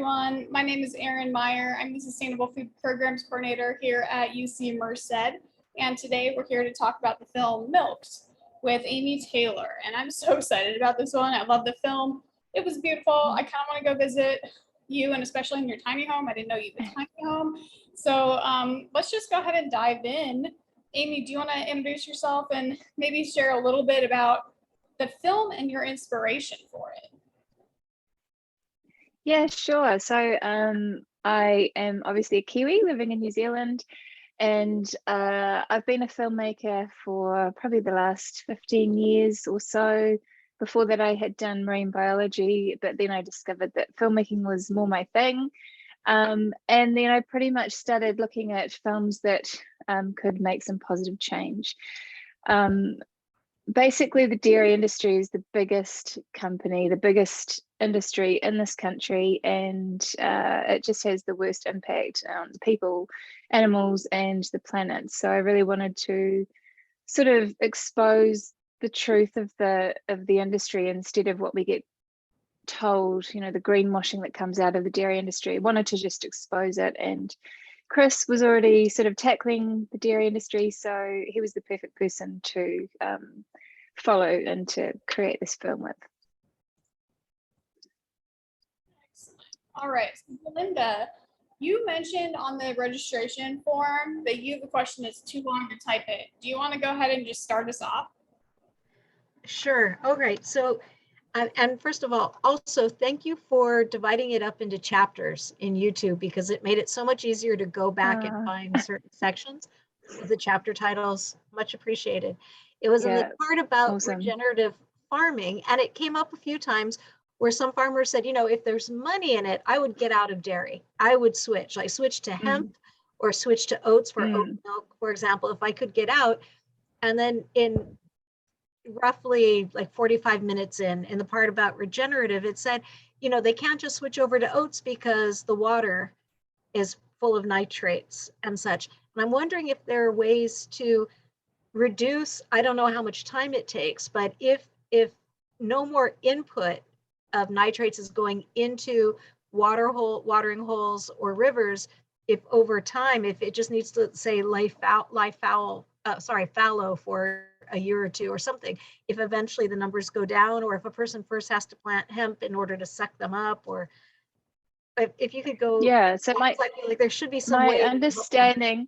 everyone. My name is Erin Meyer. I'm the Sustainable Food Programs Coordinator here at UC Merced. And today we're here to talk about the film Milked with Amy Taylor. And I'm so excited about this one. I love the film. It was beautiful. I kind of want to go visit you, and especially in your tiny home. I didn't know you had a tiny home. So let's just go ahead and dive in. Amy, do you want to introduce yourself and maybe share a little bit about the film and your inspiration for it? Yeah, sure. So I am obviously a Kiwi living in New Zealand, and I've been a filmmaker for probably the last 15 years or so. Before that, I had done marine biology, but then I discovered that filmmaking was more my thing. And then I pretty much started looking at films that could make some positive change. Basically, the dairy industry is the biggest company, the biggest industry in this country, and it just has the worst impact on people, animals, and the planet. So I really wanted to sort of expose the truth of the industry instead of what we get told, you know, the greenwashing that comes out of the dairy industry. I wanted to just expose it, and Chris was already sort of tackling the dairy industry, so he was the perfect person to follow and to create this film with. Excellent. All right, Belinda, you mentioned on the registration form that the question is too long to type it. Do you want to go ahead and just start us off? Sure. All right. So, and first of all, also thank you for dividing it up into chapters in YouTube, because it made it so much easier to go back and find certain sections of the chapter titles. Much appreciated. It was in the part about regenerative farming, and it came up a few times where some farmers said, you know, if there's money in it, I would get out of dairy. I would switch, like switch to hemp or switch to oats for oat milk, for example, if I could get out. And then in roughly like 45 minutes in the part about regenerative, it said, you know, they can't just switch over to oats because the water is full of nitrates and such. And I'm wondering if there are ways to reduce, I don't know how much time it takes, but if no more input of nitrates is going into watering holes or rivers, if over time, if it just needs to say fallow for a year or two or something, if eventually the numbers go down, or if a person first has to plant hemp in order to suck them up, or if you could go. So I feel like there should be some way. My understanding.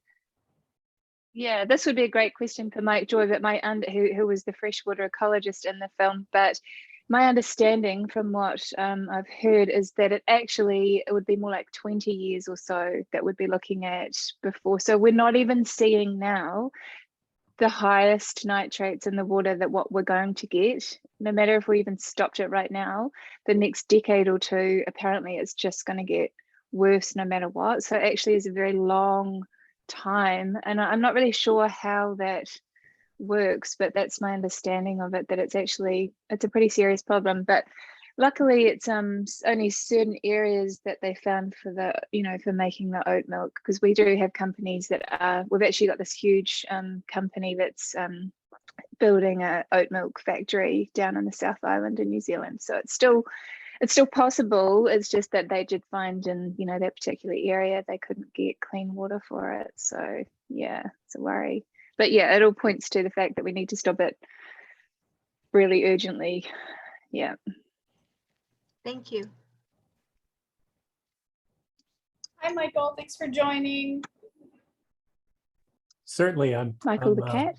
Yeah, this would be a great question for Mike Joy, but who was the freshwater ecologist in the film. But my understanding from what I've heard is that it would be more like 20 years or so that we'd be looking at before. So we're not even seeing now the highest nitrates in the water that what we're going to get. No matter if we even stopped it right now, the next decade or two, apparently it's just going to get worse no matter what. So it actually is a very long time, and I'm not really sure how that works, but that's my understanding of it, that it's a pretty serious problem. But luckily it's only certain areas that they found for for making the oat milk, because we do have companies we've actually got this huge company that's building a oat milk factory down in the South Island in New Zealand. So it's still possible. It's just that they did find in that particular area they couldn't get clean water for it. So yeah, it's a worry. But yeah, it all points to the fact that we need to stop it really urgently. Yeah. Thank you. Hi, Michael. Thanks for joining. Certainly, I'm Michael the cat.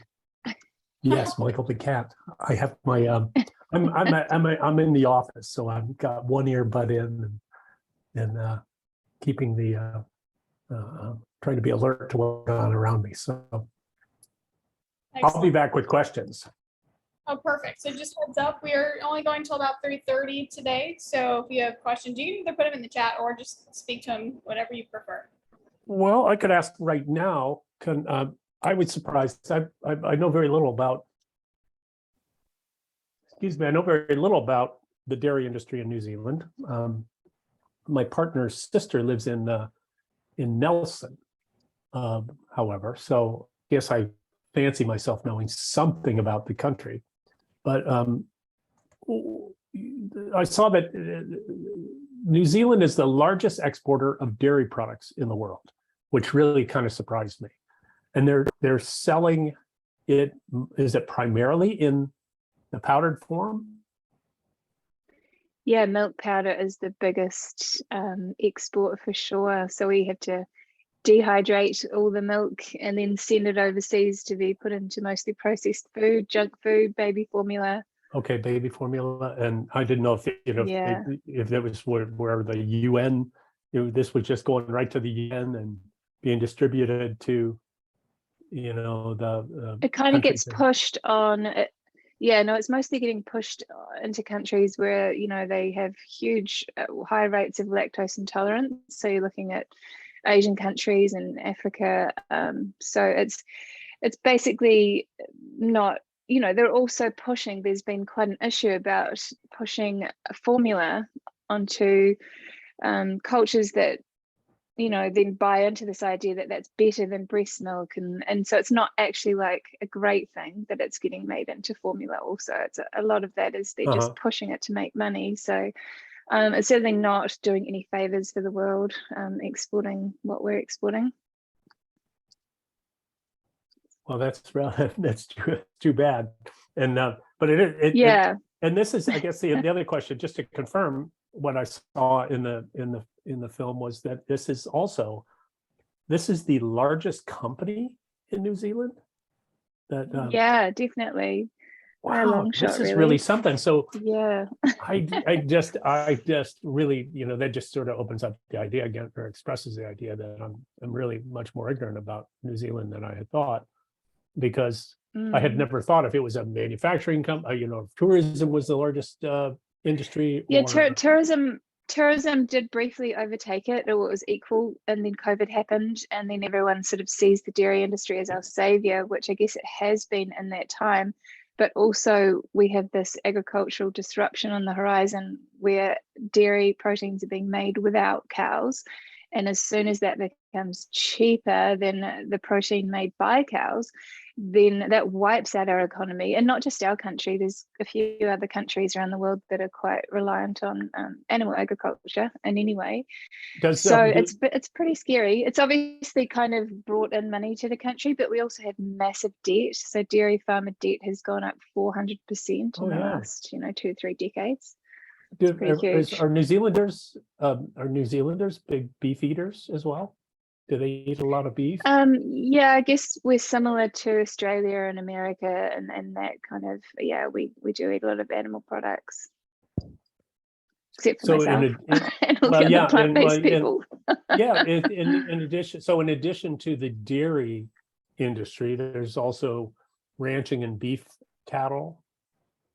Yes, Michael the cat. I have my I'm in the office, so I've got one earbud in and keeping the trying to be alert to what's going on around me. So excellent. I'll be back with questions. Oh, perfect. So just heads up, we are only going till about 3:30 today. So if you have questions, you can either put them in the chat or just speak to them, whatever you prefer. Well, I could ask right now. I was surprised. I know very little about. Excuse me. I know very little about the dairy industry in New Zealand. My partner's sister lives in Nelson, however. So I guess I fancy myself knowing something about the country. But I saw that New Zealand is the largest exporter of dairy products in the world, which really kind of surprised me. And they're selling it, is it primarily in the powdered form? Yeah, milk powder is the biggest export for sure. So we have to dehydrate all the milk and then send it overseas to be put into mostly processed food, junk food, baby formula. Okay, baby formula. And I didn't know if Yeah. if that was where the UN, this was just going right to the UN and being distributed to, the It kind of gets countries. pushed on. Yeah, no, it's mostly getting pushed into countries where, they have huge, high rates of lactose intolerance. So you're looking at Asian countries and Africa. So it's basically not, they're also pushing, there's been quite an issue about pushing a formula onto cultures that, then buy into this idea that that's better than breast milk. And so it's not actually like a great thing that it's getting made into formula also. It's a lot of that is they're just pushing it to make money. So it's certainly not doing any favors for the world, exporting what we're exporting. Well, that's too bad. And but it Yeah. And this is, I guess, the other question, just to confirm what I saw in the film, was that this is the largest company in New Zealand. That Yeah, definitely. By a wow, long shot, this is really something. So yeah. I just really, that just sort of opens up the idea again, or expresses the idea that I'm really much more ignorant about New Zealand than I had thought, because I had never thought if it was a manufacturing company, if tourism was the largest industry. Yeah, or... tourism did briefly overtake it, or it was equal, and then COVID happened, and then everyone sort of sees the dairy industry as our savior, which I guess it has been in that time. But also we have this agricultural disruption on the horizon where dairy proteins are being made without cows. And as soon as that becomes cheaper than the protein made by cows, then that wipes out our economy. And not just our country, there's a few other countries around the world that are quite reliant on animal agriculture in any way. It's pretty scary. It's obviously kind of brought in money to the country, but we also have massive debt. So dairy farmer debt has gone up 400% in the last 2 or 3 decades. Are New Zealanders big beef eaters as well? Do they eat a lot of beef? Yeah, I guess we're similar to Australia and America, and that kind of, we do eat a lot of animal products. Except for myself and all the other plant-based people. In addition to the dairy industry, there's also ranching and beef cattle.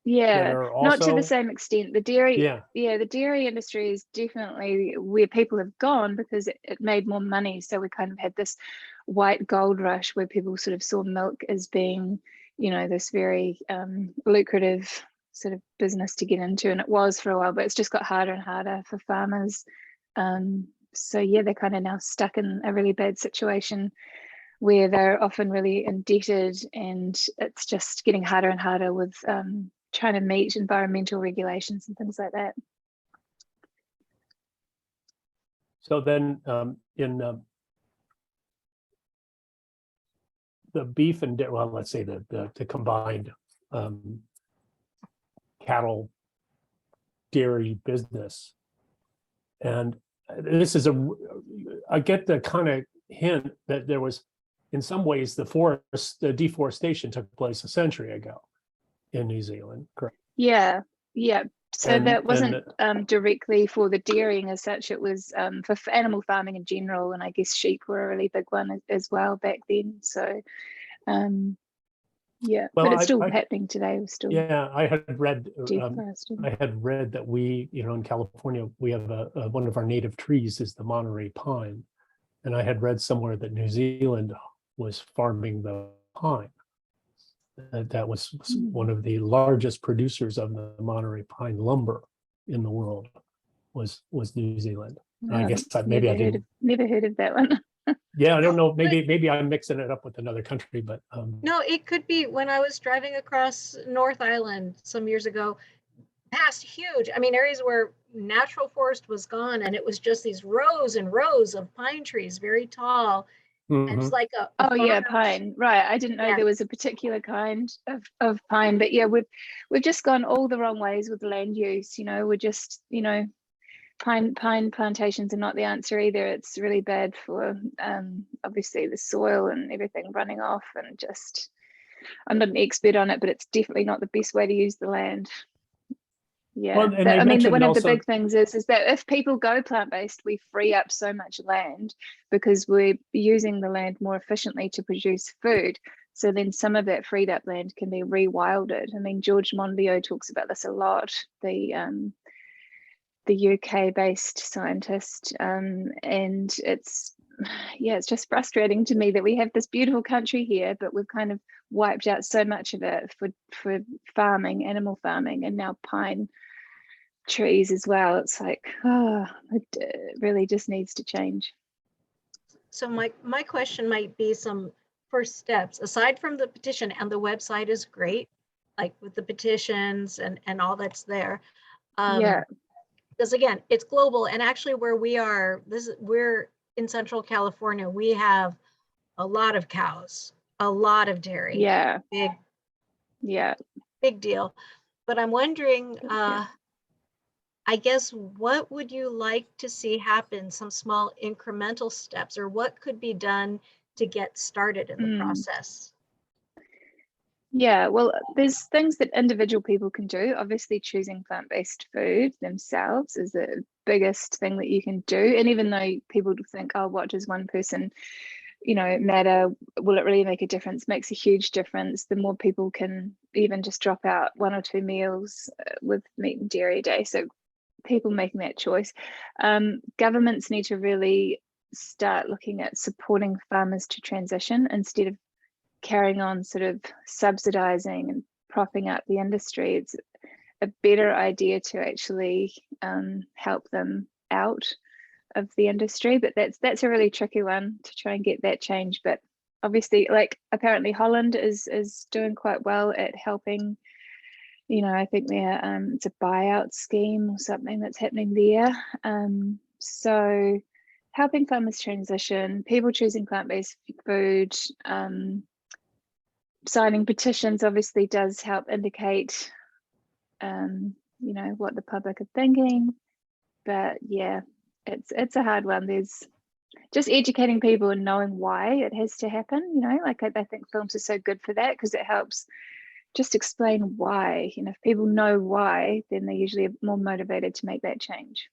Yeah, not to the same extent. The dairy, the dairy industry is definitely where people have gone because it made more money. So we kind of had this white gold rush where people sort of saw milk as being, this very lucrative sort of business to get into, and it was for a while, but it's just got harder and harder for farmers. So yeah, they're kind of now stuck in a really bad situation where they're often really indebted, and it's just getting harder and harder with trying to meet environmental regulations and things like that. So then in the beef and let's say the combined cattle dairy business, and this is I get the kind of hint that there was, in some ways, the deforestation took place a century ago in New Zealand, correct? Yeah. So that wasn't directly for the dairying as such. It was for animal farming in general, and I guess sheep were a really big one as well back then. So but it's still happening today. We're still I had read deforested. I had read that we, in California, we have one of our native trees is the Monterey pine, and I had read somewhere that New Zealand was farming the pine. That was one of the largest producers of the Monterey pine lumber in the world was New Zealand. I guess maybe I didn't. Never heard of that one. Yeah, I don't know. Maybe I'm mixing it up with another country, but no, it could be. When I was driving across North Island some years ago, past huge, I mean, areas where natural forest was gone and it was just these rows and rows of pine trees, very tall. And it's Mhm. like a Oh yeah, farm. pine. Right. I didn't know Yeah. there was a particular kind of pine, but yeah, we've just gone all the wrong ways with land use. We're just, pine plantations are not the answer either. It's really bad for obviously the soil and everything running off, and just, I'm not an expert on it, but it's definitely not the best way to use the land. Yeah, Well, and they I mean, mentioned one of the also, big things is that if people go plant-based, we free up so much land because we're using the land more efficiently to produce food. So then some of that freed up land can be rewilded. I mean, George Monbiot talks about this a lot, the UK-based scientist, and it's just frustrating to me that we have this beautiful country here, but we've kind of wiped out so much of it for farming, animal farming, and now pine trees as well. It's like, it really just needs to change. So my question might be some first steps, aside from the petition, and the website is great, like with the petitions and all that's there. Yeah. Because again, it's global, and actually where we are, we're in Central California, we have a lot of cows, a lot of dairy. Yeah. Big, Yeah. big deal. But I'm wondering, I guess, what would you like to see happen? Some small incremental steps, or what could be done to get started in the process? Yeah, well, there's things that individual people can do. Obviously, choosing plant-based food themselves is the biggest thing that you can do. And even though people think, oh, what does one person, matter? Will it really make a difference? Makes a huge difference. The more people can even just drop out 1 or 2 meals with meat and dairy a day. So people making that choice. Governments need to really start looking at supporting farmers to transition instead of carrying on sort of subsidizing and propping up the industry. It's a better idea to actually help them out of the industry, but that's a really tricky one to try and get that change. But obviously, like, apparently Holland is doing quite well at helping. I think it's a buyout scheme or something that's happening there. So helping farmers transition, people choosing plant-based food, signing petitions obviously does help indicate, what the public are thinking. But yeah, it's a hard one. There's just educating people and knowing why it has to happen. Like I think films are so good for that, because it helps just explain why. If people know why, then they're usually more motivated to make that change.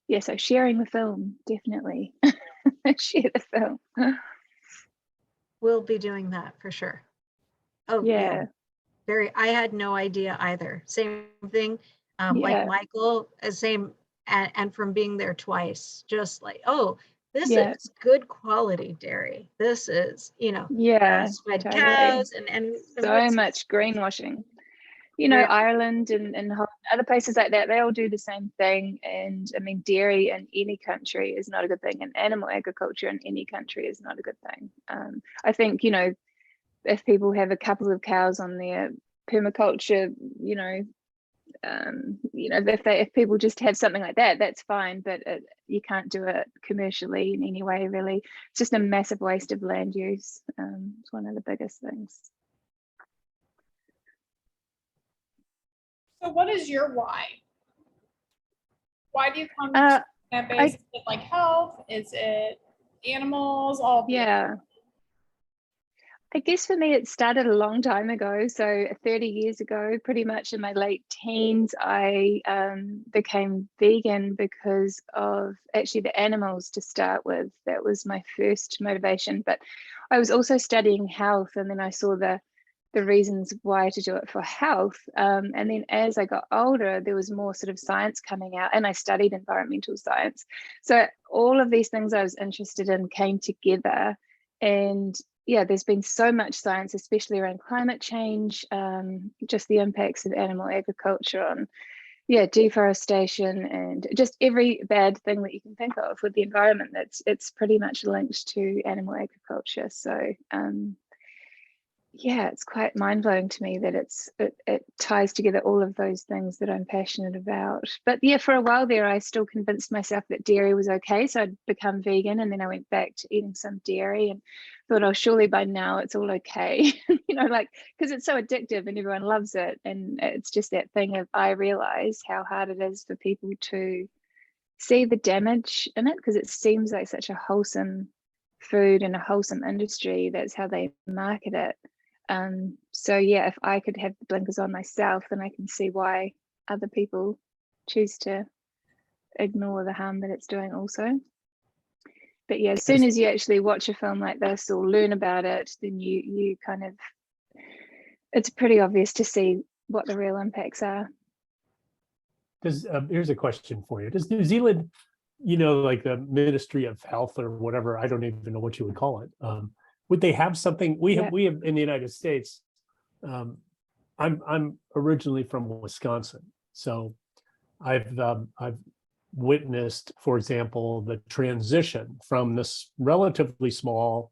Yeah, so sharing the film, definitely. Share the film. We'll be doing that for sure. Oh yeah. I had no idea either. Same thing, like Michael, same, and from being there twice, just like, oh, this is good quality dairy. This is, fed totally. cows and so much greenwashing. Ireland and other places like that, they all do the same thing. And I mean, dairy in any country is not a good thing, and animal agriculture in any country is not a good thing. I think, if people have a couple of cows on their permaculture, if people just have something like that, that's fine, but you can't do it commercially in any way, really. It's just a massive waste of land use. It's one of the biggest things. So what is your why? Why do you come to plant-based? Is it like health? Is it animals? All of yeah. I guess for me, it started a long time ago. So 30 years ago, pretty much in my late teens, I became vegan because of actually the animals to start with. That was my first motivation. But I was also studying health, and then I saw the reasons why to do it for health. And then as I got older, there was more sort of science coming out, and I studied environmental science. So all of these things I was interested in came together. And yeah, there's been so much science, especially around climate change, just the impacts of animal agriculture on, deforestation, and just every bad thing that you can think of with the environment. It's pretty much linked to animal agriculture. So yeah, it's quite mind-blowing to me that it ties together all of those things that I'm passionate about. But yeah, for a while there, I still convinced myself that dairy was okay, so I'd become vegan, and then I went back to eating some dairy and thought, oh, surely by now it's all okay. Like, because it's so addictive and everyone loves it, and it's just that thing of, I realize how hard it is for people to see the damage in it, because it seems like such a wholesome food and a wholesome industry. That's how they market it. So yeah, if I could have the blinkers on myself, then I can see why other people choose to ignore the harm that it's doing also. But yeah, as soon as you actually watch a film like this or learn about it, then you kind of, it's pretty obvious to see what the real impacts are. Here's a question for you. Does New Zealand, like the Ministry of Health or whatever, I don't even know what you would call it, would they have something? We have in the United States. I'm originally from Wisconsin, so I've witnessed, for example, the transition from this relatively small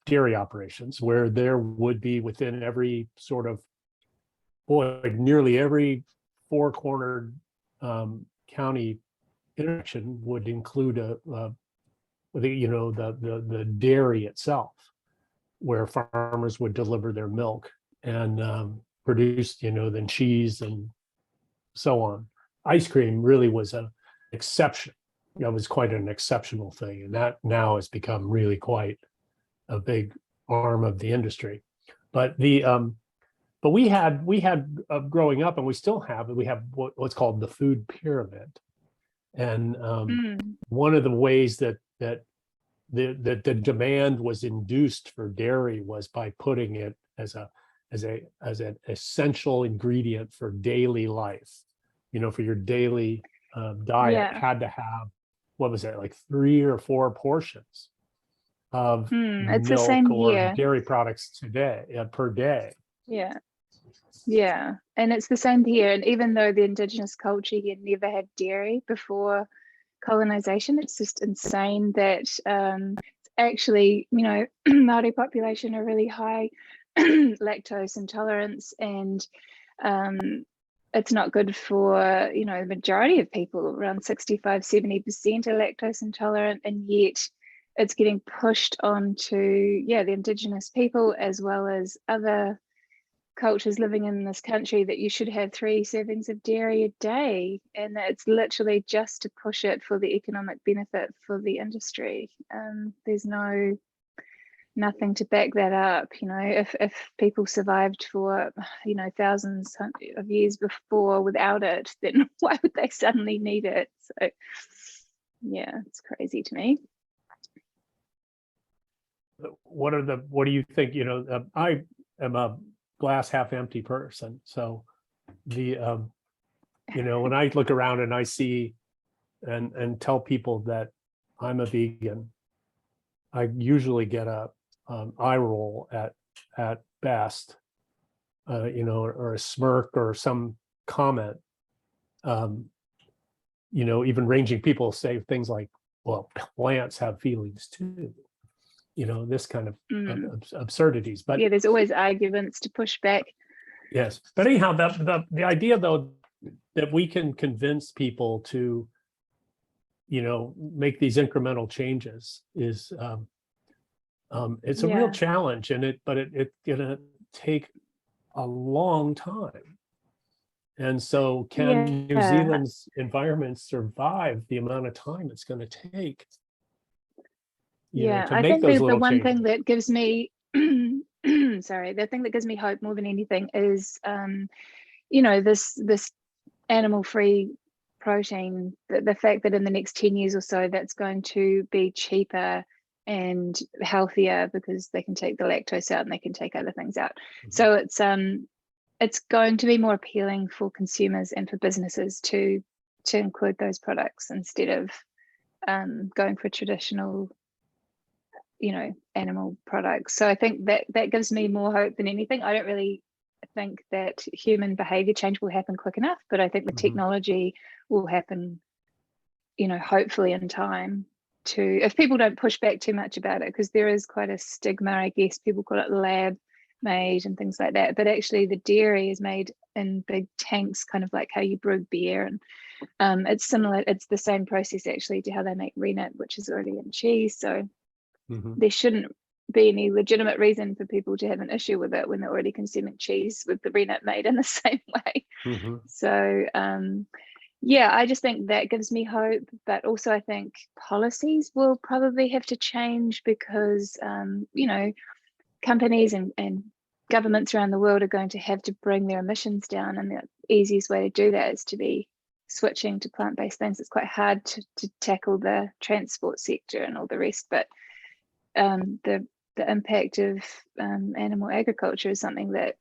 dairy operations, where there would be within every sort of, nearly every four-cornered county interaction would include the dairy itself, where farmers would deliver their milk and produce, then cheese and so on. Ice cream really was an exception. That was quite an exceptional thing, and that now has become really quite a big arm of the industry. But we had growing up, and we still have, we have what's called the food pyramid, and one of the ways that the demand was induced for dairy was by putting it as an essential ingredient for daily life. For your daily diet, had to have, what was it, like 3 or 4 portions of it's the milk same or here. dairy products today per day. Yeah, and it's the same here. And even though the indigenous culture here never had dairy before colonization, it's just insane that actually, Maori population are really high lactose intolerance, and it's not good for, the majority of people. Around 65-70% are lactose intolerant, and yet it's getting pushed onto the indigenous people as well as other cultures living in this country, that you should have 3 servings of dairy a day, and it's literally just to push it for the economic benefit for the industry. There's nothing to back that up. If people survived for thousands of years before without it, then why would they suddenly need it? So yeah, it's crazy to me. What do you think? I am a glass half empty person, so when I look around and I see and tell people that I'm a vegan, I usually get a eye roll at best, or a smirk or some comment, even ranging. People say things like, well, plants have feelings too, this kind of absurdities. But yeah, there's always arguments to push back. Yes, but anyhow, the idea, though, that we can convince people to, make these incremental changes is, it's a real challenge, but it's gonna take a long time. And so, can New Zealand's environment survive the amount of time it's going to take? To I make think those the little one changes. thing that gives me sorry, the thing that gives me hope more than anything is this animal-free protein, the fact that in the next 10 years or so that's going to be cheaper and healthier, because they can take the lactose out and they can take other things out. So it's going to be more appealing for consumers and for businesses to include those products instead of going for traditional animal products. So I think that gives me more hope than anything. I don't really think that human behavior change will happen quick enough, but I think the technology will happen, hopefully in time if people don't push back too much about it, because there is quite a stigma, I guess. People call it lab made and things like that, but actually the dairy is made in big tanks, kind of like how you brew beer, and it's similar. It's the same process actually to how they make rennet, which is already in cheese. So there shouldn't be any legitimate reason for people to have an issue with it when they're already consuming cheese with the rennet made in the same way. So yeah, I just think that gives me hope, but also I think policies will probably have to change because you know, companies and governments around the world are going to have to bring their emissions down, and the easiest way to do that is to be switching to plant-based things. It's quite hard to tackle the transport sector and all the rest, but the impact of animal agriculture is something that,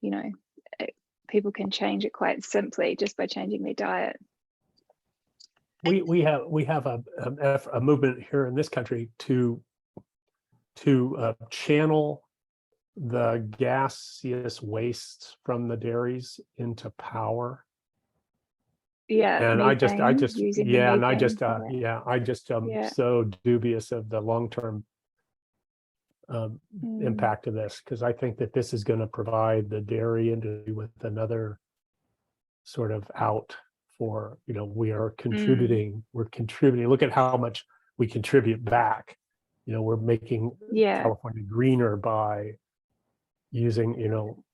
you know, people can change it quite simply just by changing their diet. We have a movement here in this country to channel the gaseous wastes from the dairies into power. Yeah, and methane, I just using the yeah, and I methane just for that. yeah, I just Yeah. so dubious of the long-term impact of this, because I think that this is going to provide the dairy industry with another sort of out for, you know, we're contributing. Look at how much we contribute back. You know, we're making Yeah, California greener by using, you know,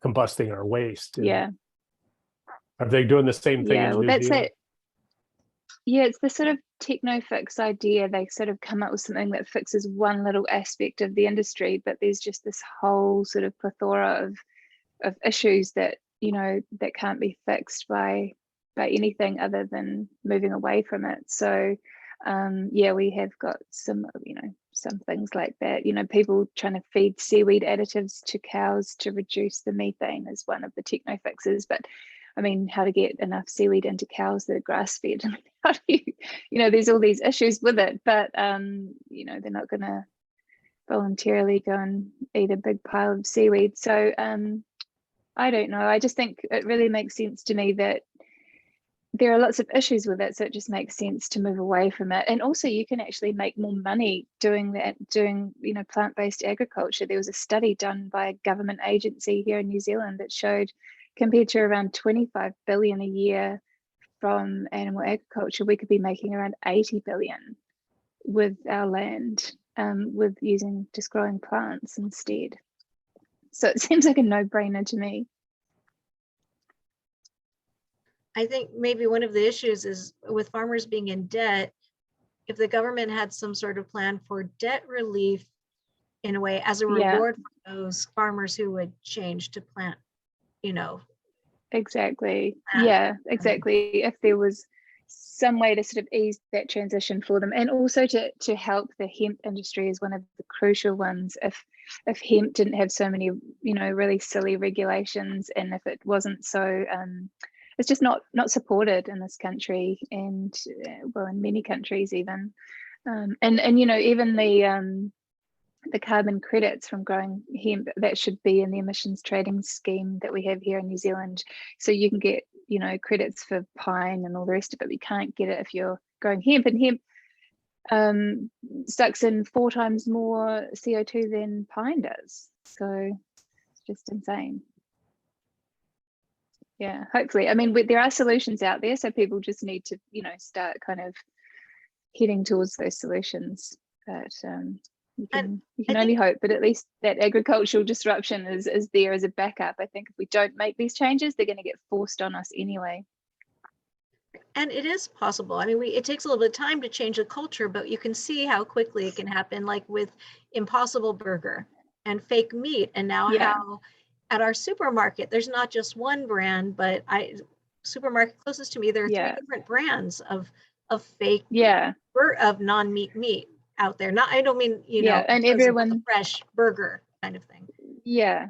combusting our waste. And yeah, are they doing the same thing yeah. in Well, New that's Zealand? it. Yeah, it's the sort of techno-fix idea. They sort of come up with something that fixes one little aspect of the industry, but there's just this whole sort of plethora of issues that, you know, that can't be fixed by anything other than moving away from it. So yeah, we have got some, you know, some things like that. You know, people trying to feed seaweed additives to cows to reduce the methane is one of the techno fixes. But I mean, how to get enough seaweed into cows that are grass fed? How do you know, there's all these issues with it, but you know, they're not going to voluntarily go and eat a big pile of seaweed. So I don't know. I just think it really makes sense to me that there are lots of issues with it, so it just makes sense to move away from it. And also you can actually make more money doing that, you know, plant-based agriculture. There was a study done by a government agency here in New Zealand that showed, compared to around 25 billion a year from animal agriculture, we could be making around 80 billion with our land, with just growing plants instead. So it seems like a no-brainer to me. I think maybe one of the issues is with farmers being in debt, if the government had some sort of plan for debt relief in a way as a reward for those farmers who would change to plant, you know. Exactly. Yeah, exactly. If there was some way to sort of ease that transition for them, and also to help the hemp industry is one of the crucial ones. If hemp didn't have so many, you know, really silly regulations, and if it wasn't so it's just not supported in this country, and well, in many countries even, and you know, even the carbon credits from growing hemp, that should be in the emissions trading scheme that we have here in New Zealand. So you can get, you know, credits for pine and all the rest of it, but you can't get it if you're growing hemp. And hemp sucks in 4 times more CO2 than pine does. So it's just insane. Yeah, hopefully. I mean, there are solutions out there, so people just need to, you know, start kind of heading towards those solutions. But you can only hope, but at least that agricultural disruption is there as a backup. I think if we don't make these changes, they're going to get forced on us anyway. And it is possible. I mean, it takes a little bit of time to change the culture, but you can see how quickly it can happen, like with Impossible Burger and fake meat. And now how at our supermarket, there's not just one brand, but supermarket closest to me, there are 3 different brands of fake of non-meat meat out there. Not, I don't mean, you know, and everyone, a fresh burger kind of thing. Yeah.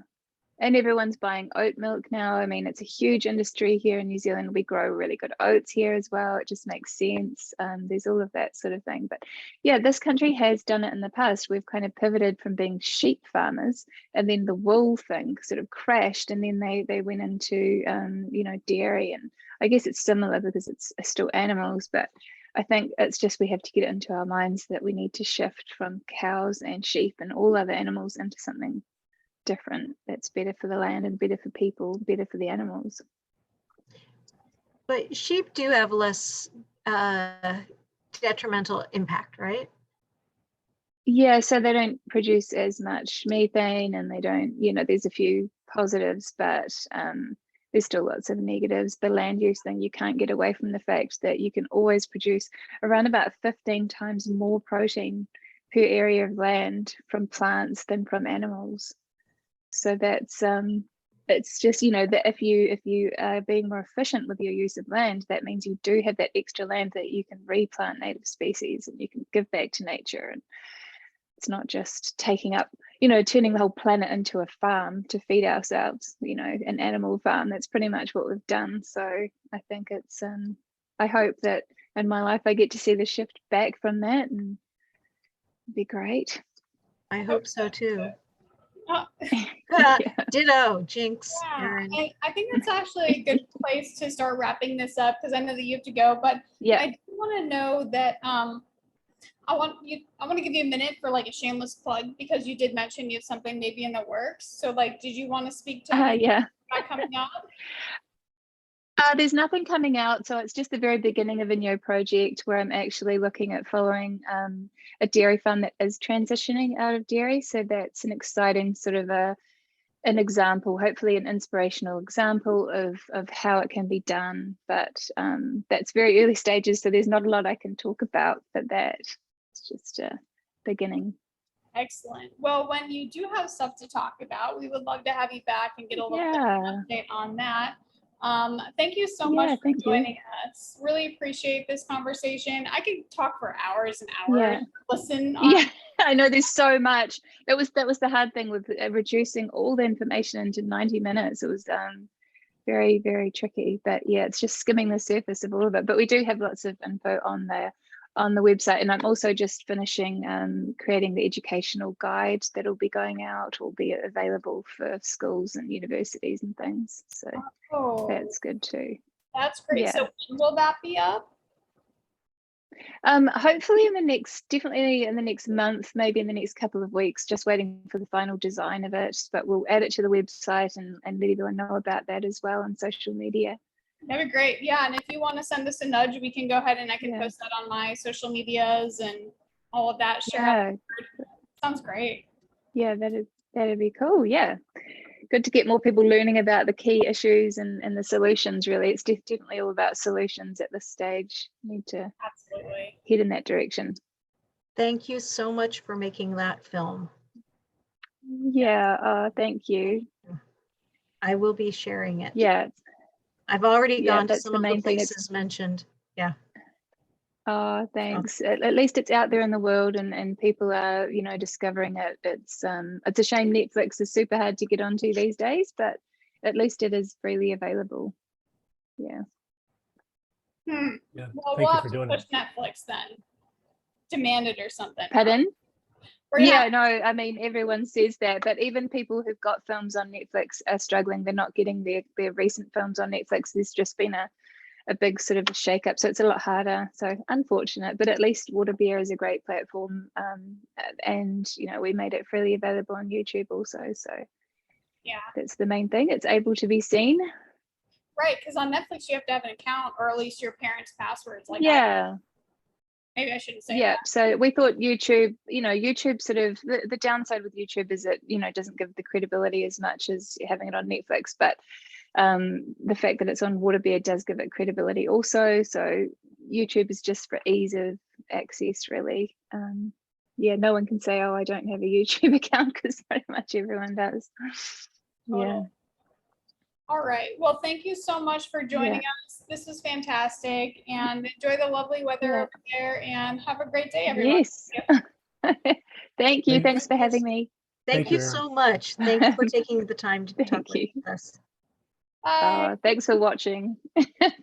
And everyone's buying oat milk now. I mean, it's a huge industry here in New Zealand. We grow really good oats here as well. It just makes sense. There's all of that sort of thing. But yeah, this country has done it in the past. We've kind of pivoted from being sheep farmers, and then the wool thing sort of crashed, and then they went into, you know, dairy. And I guess it's similar because it's still animals, but I think it's just we have to get it into our minds that we need to shift from cows and sheep and all other animals into something different that's better for the land and better for people, better for the animals. But sheep do have less detrimental impact, right? Yeah, so they don't produce as much methane, and they don't, there's a few positives, but there's still lots of negatives. The land use thing, you can't get away from the fact that you can always produce around about 15 times more protein per area of land from plants than from animals. So that's it's just, that if you are being more efficient with your use of land, that means you do have that extra land that you can replant native species and you can give back to nature. And it's not just taking up, turning the whole planet into a farm to feed ourselves, an animal farm. That's pretty much what we've done. So I think it's, I hope that in my life I get to see the shift back from that, and it'd be great. I hope so too. Oh. Yeah. Ditto, Jinx. Yeah, Erin. I think that's actually a good place to start wrapping this up, because I know that you have to go, but Yeah. I do want to know that I want to give you a minute for like a shameless plug, because you did mention you have something maybe in the works. So like, did you want to speak to Yeah. that coming up? There's nothing coming out, so it's just the very beginning of a new project where I'm actually looking at following a dairy farm that is transitioning out of dairy. So that's an exciting sort of an example, hopefully an inspirational example of how it can be done. But that's very early stages, so there's not a lot I can talk about, but it's just a beginning. Excellent. Well, when you do have stuff to talk about, we would love to have you back and get a little bit of an update on that. Thank you so much for joining us. Really appreciate this conversation. I could talk for hours and hours. Listen. I know there's so much. That was the hard thing with reducing all the information into 90 minutes. It was very, very tricky. But yeah, it's just skimming the surface of all of it. But we do have lots of info on the website, and I'm also just finishing creating the educational guide that'll be going out, will be available for schools and universities and things. So that's good too. That's great. Yeah. So when will that be up? Hopefully definitely in the next month, maybe in the next couple of weeks, just waiting for the final design of it, but we'll add it to the website and let everyone know about that as well on social media. That'd be great. Yeah, and if you want to send us a nudge, we can go ahead and I can post that on my social medias and all of that. Share. Sounds great. Yeah, that'd be cool. Yeah, good to get more people learning about the key issues and the solutions. Really, it's definitely all about solutions at this stage. Need to absolutely head in that direction. Thank you so much for making that film. Yeah, thank you. I will be sharing it. Yeah. I've already gone to that's some the of main the thing. places mentioned. Yeah. Oh, thanks. At least it's out there in the world, and people are, discovering it. It's a shame Netflix is super hard to get onto these days, but at least it is freely available. Yeah. Yeah. Well, Thank we'll you have for to doing push it. Netflix then. Demand it or something. Pardon? Yeah, no, I mean, everyone says that, but even people who've got films on Netflix are struggling. They're not getting their recent films on Netflix. There's just been a big sort of shake-up, so it's a lot harder. So unfortunate, but at least Waterbear is a great platform, and we made it freely available on YouTube also. So yeah, that's the main thing. It's able to be seen. Right, because on Netflix you have to have an account, or at least your parents' passwords. Like maybe I shouldn't say that. So we thought YouTube, YouTube sort of the downside with YouTube is it doesn't give the credibility as much as having it on Netflix, but the fact that it's on Waterbear does give it credibility also. So YouTube is just for ease of access, really. No one can say, oh, I don't have a YouTube account, because pretty much everyone does. Yeah. All right. Well, thank you so much for joining us. This was fantastic, and enjoy the lovely weather over there, and have a great day, everyone. Yes. Thank you. Thanks for having me. Thank you so much. Thank you for taking the time to talk with us. Bye. Thanks for watching. Bye.